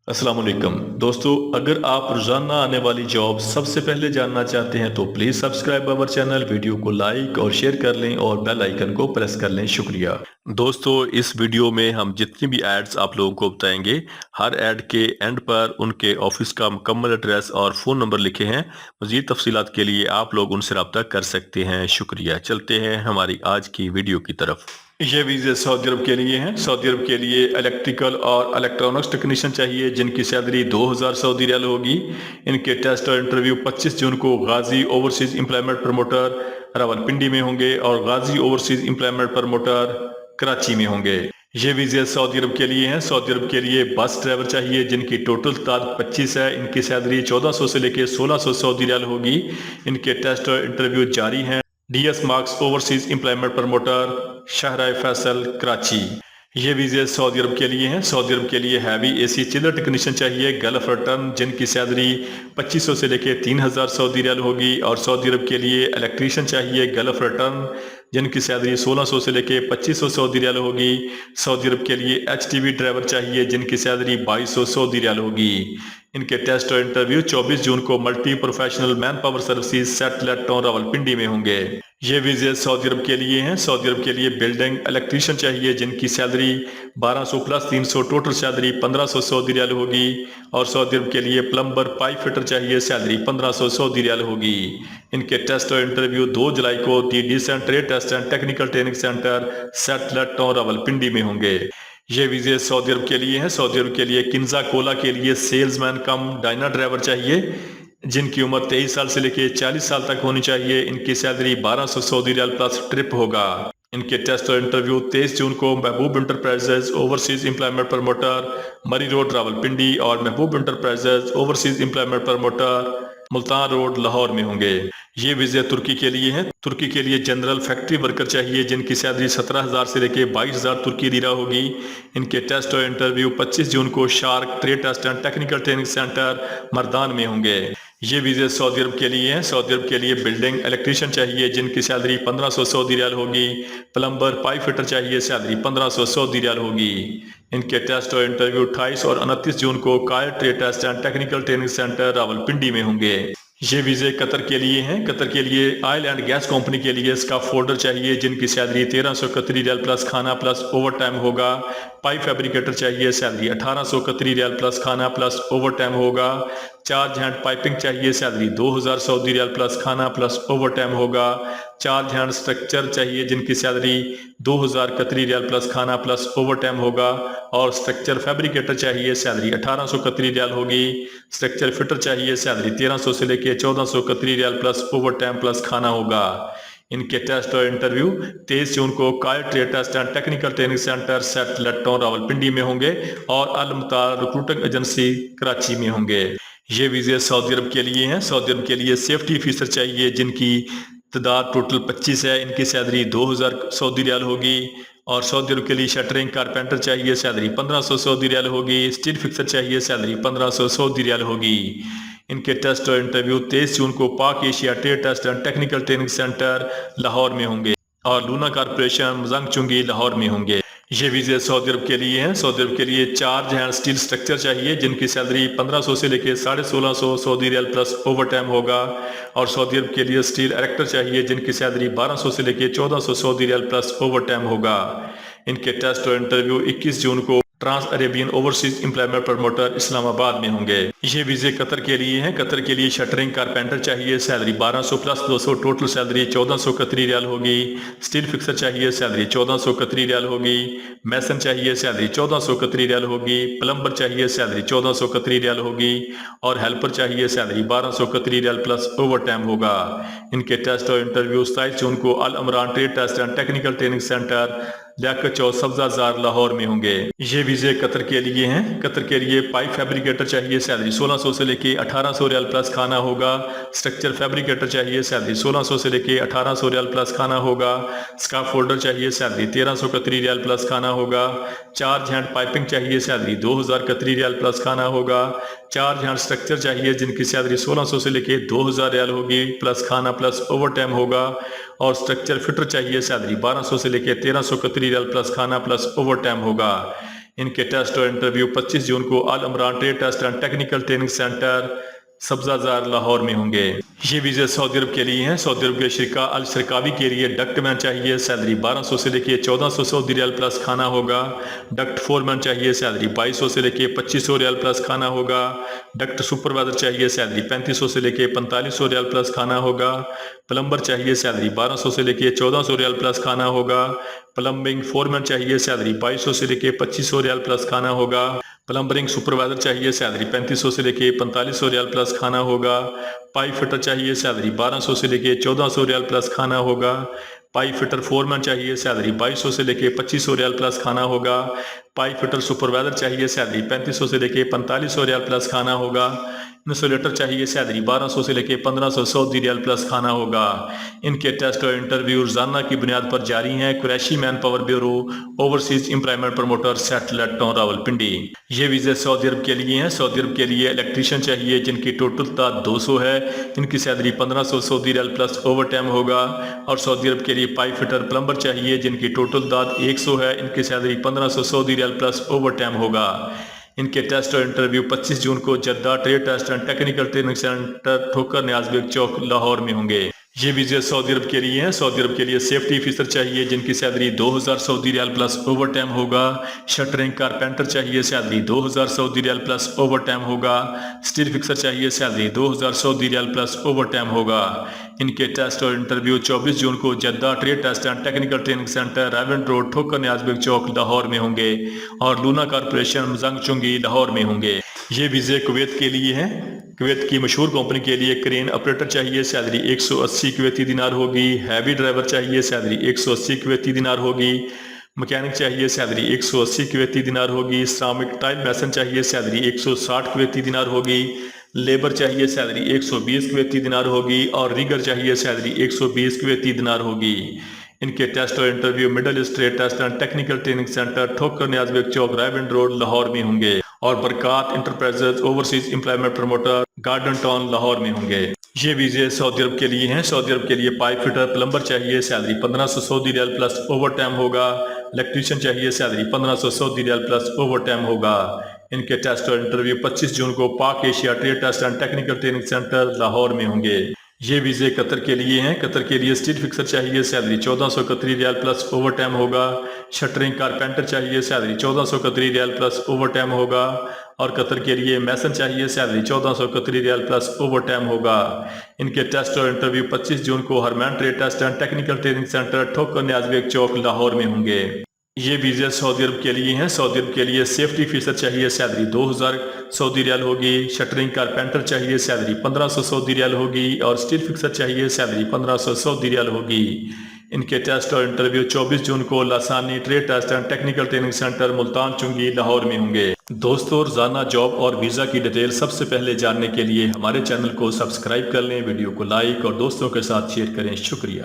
अस्सलाम वालेकुम दोस्तों, अगर आप रोजाना आने वाली जॉब सबसे पहले जानना चाहते हैं तो please subscribe our channel, video को लाइक और शेयर कर लें और बेल आइकन को प्रेस कर लें। शुक्रिया दोस्तों। इस वीडियो में हम जितनी भी एड्स आप लोगों को बताएंगे, हर एड के एंड पर उनके ऑफिस का मुकम्मल एड्रेस और फ़ोन नंबर लिखे हैं। मज़ीद तफसीलात के लिए आप लोग उनसे रब्ता कर सकते हैं। शुक्रिया। चलते हैं हमारी आज की वीडियो की तरफ। ये वीज़े सऊदी अरब के लिए हैं। सऊदी अरब के लिए इलेक्ट्रिकल और इलेक्ट्रॉनिक्स टेक्नीशियन चाहिए जिनकी सैलरी 2000 सऊदी रियाल होगी। इनके टेस्ट और इंटरव्यू 25 जून को गाजी ओवरसीज एम्प्लॉयमेंट प्रमोटर रावलपिंडी में होंगे और गाजी ओवरसीज एम्प्लॉयमेंट प्रमोटर कराची में होंगे। ये वीज़े सऊदी अरब के लिए हैं। सऊदी अरब के लिए बस ड्राइवर चाहिए जिनकी टोटल तादाद 25 है। इनकी सैलरी 1400 से लेकर 1600 सऊदी रियाल होगी। इनके टेस्ट और इंटरव्यू जारी हैं। DS Marks overseas employment promoter Shahrah Faisal Karachi. ये वीज़े सऊदी अरब के लिए हैं। सऊदी अरब के लिए हैवी एसी चिलर टेक्नीशियन चाहिए गल्फ रिटर्न जिनकी सैलरी 2500 से लेकर 3000 सऊदी रियाल होगी। और सऊदी अरब के लिए इलेक्ट्रीशियन चाहिए गल्फ रिटर्न जिनकी सैलरी 1600 से लेकर 2500 सऊदी रियाल होगी। सऊदी अरब के लिए एचटीवी ड्राइवर चाहिए जिनकी सैलरी 2200 सऊदी रियाल होगी। इनके टेस्ट और इंटरव्यू 24 जून को multi professional manpower services satellite town Rawalpindi में होंगे। ये वीज़े सऊदी अरब के लिए हैं। सऊदी अरब के लिए बिल्डिंग इलेक्ट्रीशियन चाहिए जिनकी salary 1200 plus 300 total salary 1500 Saudi riyal होगी। और सऊदी अरब के लिए प्लम्बर पाइप फिटर चाहिए, सैलरी 1500 सऊदी रियाल होगी। इनके टेस्ट और इंटरव्यू 2 जुलाई को the decent trade test and technical training centre satellite town Rawalpindi में होंगे। ये वीज़े सऊदी अरब के लिए हैं। सऊदी अरब के लिए किंजा कोला के लिए सेल्समैन कम डाइनर ड्राइवर चाहिए जिनकी उम्र 23 साल से लेकर 40 साल तक होनी चाहिए। इनकी salary 1200 Saudi riyal plus trip होगा। इनके टेस्ट और इंटरव्यू 23 जून को Mehboob enterprises overseas employment promoter Murree road Rawalpindi और Mehboob enterprises overseas employment promoter Multan road Lahore में होंगे। ये वीज़े तुर्की के लिए हैं। तुर्की के लिए जनरल फैक्ट्री वर्कर चाहिए जिनकी सैलरी 17,000 से लेकर 22,000 तुर्की लीरा होगी। इनके टेस्ट और इंटरव्यू 25 जून को Shark trade test and technical training centre Mardan में होंगे। ये वीज़े सऊदी अरब के लिए हैं। सऊदी अरब के लिए बिल्डिंग इलेक्ट्रीशियन चाहिए जिनकी सैलरी 1500 सऊदी रियाल होगी। प्लम्बर पाइप फिटर चाहिए, सैलरी 1500 सऊदी रियाल होगी। इनके टेस्ट और इंटरव्यू 28 और 29 जून को कायर trade test and technical training centre Rawalpindi में होंगे। ये वीज़े कतर के लिए हैं। कतर के लिए ऑयल एंड गैस कंपनी के लिए स्टाफ फोल्डर चाहिए जिनकी सैलरी 1300 कतरी रियाल प्लस खाना प्लस ओवर टाइम होगा। पाइप फैब्रिकेटर चाहिए, सैलरी 1800 कतरी रियाल प्लस खाना प्लस ओवर टाइम होगा। चार्ज हैंड पाइपिंग चाहिए, सैलरी 2000 सऊदी रियाल प्लस खाना प्लस ओवर टाइम होगा। चार्ज हैंड स्ट्रक्चर चाहिए जिनकी सैलरी 2000 कतरी रियाल प्लस खाना प्लस ओवर टाइम होगा। और स्ट्रक्चर फैब्रिकेटर चाहिए, सैलरी 1800 कतरी रियाल होगी। स्ट्रक्चर फिटर चाहिए, सैलरी 1300 से लेकर 1400 Qatari riyal plus over time plus खाना होगा। इनके टेस्ट और इंटरव्यू 23 जून को कायर trade test and technical training centre satellite town Rawalpindi में होंगे और अल मुतार रिक्रूटिंग एजेंसी कराची में होंगे। ये वीज़े सऊदी अरब के लिए हैं। सऊदी अरब के लिए सेफ्टी ऑफिसर चाहिए जिनकी तादाद टोटल 25 है। इनकी सैलरी 2000 सऊदी रियाल होगी। और सऊदी अरब के लिए शटरिंग कारपेंटर चाहिए, सैलरी 1500 सऊदी रियाल होगी। स्टील फिक्सर चाहिए, सैलरी 1500 सऊदी रियाल होगी। इनके टेस्ट और इंटरव्यू 23 जून को Pak Asia trade test and technical training centre Lahore में होंगे और लूना कारपोरेशन मजंग चुंगी लाहौर में होंगे। ये वीज़े सऊदी अरब के लिए हैं। सऊदी अरब के लिए चार्ज हैंड स्टील स्ट्रक्चर चाहिए जिनकी सैलरी 1500 से लेकर 1650 Saudi riyal plus over time होगा। और सऊदी अरब के लिए स्टील एरेक्टर चाहिए जिनकी सैलरी 1200 से लेकर 1400 Saudi riyal plus over time होगा। इनके टेस्ट और इंटरव्यू 21 जून को trans Arabian overseas employment promoter Islamabad में होंगे। ये वीज़े कतर के लिए हैं। कतर के लिए शटरिंग कारपेंटर चाहिए, salary 1200 plus 200 total salary 1400 Qatari riyal होगी। स्टील फिक्सर चाहिए, सैलरी 1400 कतरी रियाल होगी। मैसन चाहिए, सैलरी 1400 कतरी रियाल होगी। प्लम्बर चाहिए, सैलरी 1400 कतरी रियाल होगी। और हेल्पर चाहिए, सैलरी 1200 कतरी रियाल प्लस ओवर टाइम होगा। इनके टेस्ट और इंटरव्यू 27 जून को Al Imran trade test and technical training centre Liaquat Chowk Sabzazar Lahore में होंगे। ये वीज़े कतर के लिए हैं। कतर के लिए पाइप फैब्रिकेटर चाहिए, सैलरी 1600 से लेके 1800 रियाल प्लस खाना होगा। स्ट्रक्चर फैब्रिकेटर चाहिए, सैलरी 1600 से लेके 1800 रियाल प्लस खाना होगा। स्काफ होल्डर चाहिए, सैलरी 1300 कतरी रियाल प्लस खाना होगा। चार्ज हैंड पाइपिंग चाहिए, सैलरी 2000 कतरी रियाल प्लस खाना होगा। चार्ज हैंड स्ट्रक्चर चाहिए जिनकी सैलरी 1600 से लेके 2000 रियाल होगी प्लस खाना प्लस ओवर टाइम होगा। और स्ट्रक्चर फिटर चाहिए, सैलरी 1200 से लेके 1300 कतरी रियाल प्लस खाना प्लस ओवर टाइम होगा। इनके टेस्ट और इंटरव्यू 25 जून को Al Imran trade test and technical training centre Sabzazar Lahore में होंगे। ये वीज़े सऊदी अरब के लिए हैं। सऊदी अरब के शरीका अल शरकावी के लिए डक्ट मैन चाहिए, सैलरी 1200 से लेके 1400 सऊदी रियाल प्लस खाना होगा। डक्ट फोरमैन चाहिए, सैलरी 2200 से लेके 2500 रियाल प्लस खाना होगा। डक्ट सुपरवाइजर चाहिए, सैलरी 3500 से लेके 4500 रियाल प्लस खाना होगा। प्लम्बर चाहिए, सैलरी 1200 से लेके 1400 रियाल प्लस खाना होगा। प्लम्बिंग फोरमैन चाहिए, सैलरी 2200 से लेके 2500 रियाल प्लस खाना होगा। प्लम्बरिंग सुपरवाइजर चाहिए, सैलरी 3500 से लेके 4500 रियाल प्लस खाना होगा। पाइप फिटर चाहिए, सैलरी 1200 से लेके 1400 रियाल प्लस खाना होगा। पाइप फिटर फोरमैन चाहिए, सैलरी 2200 से लेके 2500 रियाल प्लस खाना होगा। पाइप फिटर सुपरवाइजर चाहिए, सैलरी 3500 से लेके 4500 रियाल प्लस खाना होगा। इंसुलेटर चाहिए, सैलरी 1200 से लेके 1500 सऊदी रियाल प्लस खाना होगा। इनके टेस्ट और इंटरव्यू रोजाना की बुनियाद पर जारी हैं। Qureshi man power bureau overseas employment promoter settle town Rawalpindi. ये वीज़े सऊदी अरब के लिए हैं। सऊदी अरब के लिए इलेक्ट्रीशियन चाहिए जिनकी टोटल तादाद 200 है। इनकी salary 1500 Saudi riyal plus over time होगा। और सऊदी अरब के लिए पाइप फिटर प्लम्बर चाहिए जिनकी टोटल तादाद 100 है। इनकी salary 1500 Saudi riyal plus over time होगा। इनके टेस्ट और इंटरव्यू 25 जून को Jeddah trade test and technical training centre Thokar Niaz Baig चौक लाहौर में होंगे। ये वीज़े सऊदी अरब के लिए हैं। सऊदी अरब के लिए सेफ्टी ऑफिसर चाहिए जिनकी salary 2000 Saudi riyal plus over time होगा। शटरिंग कारपेंटर चाहिए, salary 2000 Saudi riyal plus over time होगा। स्टील फिक्सर चाहिए, salary 2000 Saudi riyal plus over time होगा। इनके टेस्ट और इंटरव्यू 24 जून को Jeddah trade test and technical training centre Raiwind road Thokar Niaz Baig चौक लाहौर में होंगे और लूना कारपोरेशन जंग चुंगी लाहौर में होंगे। ये वीज़े कुवैत के लिए हैं। कुवैत की मशहूर कंपनी के लिए क्रेन ऑपरेटर चाहिए, सैलरी 180 कुवैती दिनार होगी। हैवी ड्राइवर चाहिए, सैलरी 180 कुवैती दिनार होगी। मैकेनिक चाहिए, सैलरी 180 कुवैती दिनार होगी। श्रमिक टाइल मैसन चाहिए, सैलरी 160 कुवैती दिनार होगी। लेबर चाहिए, सैलरी 120 कुवैती दिनार होगी। और रिगर चाहिए, सैलरी 120 कुवैती दिनार होगी। इनके टेस्ट और interview Middle East trade test and technical training centre Thokar Niaz Baig Chowk Raiwind road Lahore में होंगे और Barkat enterprises overseas employment promoter garden town Lahore में होंगे। ये वीज़े सऊदी अरब के लिए हैं। सऊदी अरब के लिए पाइप फिटर प्लम्बर चाहिए, salary 1500 Saudi riyal plus over time होगा। इलेक्ट्रीशियन चाहिए, salary 1500 Saudi riyal plus over time होगा। इनके टेस्ट और इंटरव्यू 25 जून को Pak Asia trade test and technical training centre Lahore में होंगे। ये वीज़े कतर के लिए हैं। कतर के लिए स्टील फिक्सर चाहिए, salary 1400 Qatari riyal plus over time होगा। शटरिंग कारपेंटर चाहिए, salary 1400 Qatari riyal plus over time होगा। और कतर के लिए मैसन चाहिए, salary 1400 Qatari riyal plus over time होगा। इनके टेस्ट और इंटरव्यू 25 जून को Harmain trade test and technical training centre Thokar Niaz Baig चौक लाहौर में होंगे। ये वीज़े सऊदी अरब के लिए हैं। सऊदी अरब के लिए सेफ्टी ऑफिसर चाहिए, सैलरी 2000 सऊदी रियाल होगी। शटरिंग कारपेंटर चाहिए, सैलरी 1500 सऊदी रियाल होगी। और स्टील फिक्सर चाहिए, सैलरी 1500 सऊदी रियाल होगी। इनके टेस्ट और इंटरव्यू 24 जून को Lasani trade test and technical training centre Multan Chungi Lahore में होंगे। दोस्तों, रोजाना जॉब और वीज़ा की डिटेल सबसे पहले जानने के लिए हमारे चैनल को सब्सक्राइब कर लें, वीडियो को लाइक और दोस्तों के साथ शेयर करें। शुक्रिया।